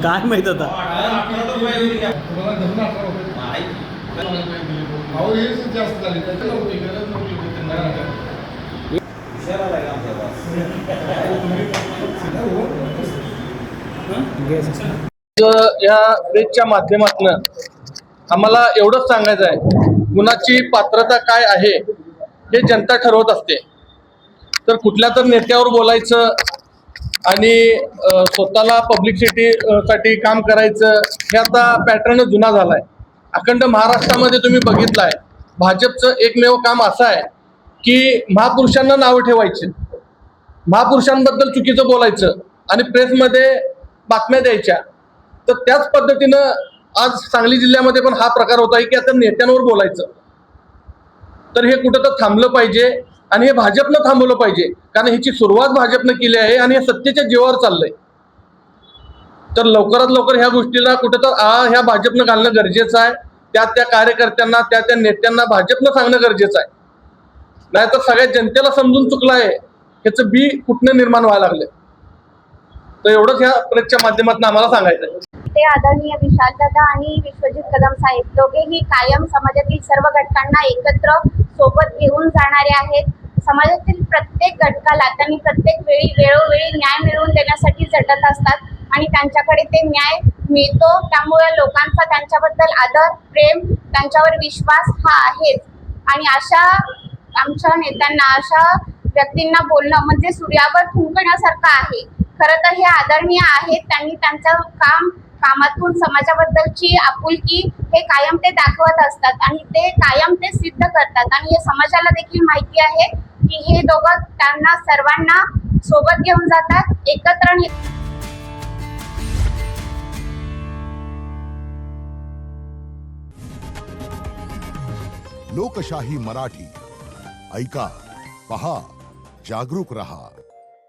काय माहित आता या प्रेसच्या माध्यमातून आम्हाला एवढंच सांगायचं आहे, कुणाची पात्रता काय आहे हे जनता ठरवत असते. तर कुठल्या तर नेत्यावर बोलायचं आणि स्वतःला पब्लिसिटी साठी काम करायचं हे आता पॅटर्न जुना झालाय. अखंड महाराष्ट्रामध्ये तुम्ही बघितलाय, भाजपचं एकमेव काम असं आहे की महापुरुषांना नाव ठेवायचे, महापुरुषांबद्दल चुकीचं बोलायचं आणि प्रेसमध्ये बातम्या द्यायच्या. तर त्याच पद्धतीनं आज सांगली जिल्ह्यामध्ये पण हा प्रकार होत आहे की आता नेत्यांवर बोलायचं. तर हे कुठं तर थांबलं पाहिजे आणि हे भाजपनं थांबवलं पाहिजे, कारण ह्याची सुरुवात भाजपनं केली आहे आणि हे सत्तेच्या जीवावर चाललंय. तर लवकरात लवकर ह्या गोष्टीला कुठं तर ह्या भाजपनं घालणं गरजेचं आहे. त्या कार्यकर्त्यांना त्या नेत्यांना भाजपनं सांगणं गरजेचं आहे. नाहीतर सगळ्या जनतेला समजून चुकलं आहे ह्याचं बी कुठनं निर्माण व्हायला लागलं. तर एवढंच ह्या प्रेसच्या माध्यमातून आम्हाला सांगायचं आहे. ते आदरणीय विशालदादा आणि विश्वजित कदम साहेब दोघेही कायम समाजातील सर्व घटकांना एकत्र सोबत घेऊन जाणारे आहेत. समाजातील प्रत्येक घटकाला त्यांनी प्रत्येक वेळी वेळोवेळी न्याय मिळवून देण्यासाठी झटत असतात आणि त्यांच्याकडे ते न्याय मिळतो. त्यामुळे लोकांचा त्यांच्याबद्दल आदर, प्रेम, त्यांच्यावर विश्वास हा आहेच. आणि अशा आमच्या नेत्यांना, अशा व्यक्तींना बोलणं म्हणजे सूर्यावर फुंकण्यासारखं आहे. खरं तर हे आदरणीय आहेत. त्यांनी त्यांचं कामातून समाजाबद्दलची आपुलकी हे कायम ते दाखवत असतात आणि ते कायम ते सिद्ध करतात. आणि हे समाजाला देखील माहिती आहे की हे दोघं त्यांना सर्वांना सोबत घेऊन जातात, एकत्र. लोकशाही मराठी ऐका, पहा, जागरूक रहा.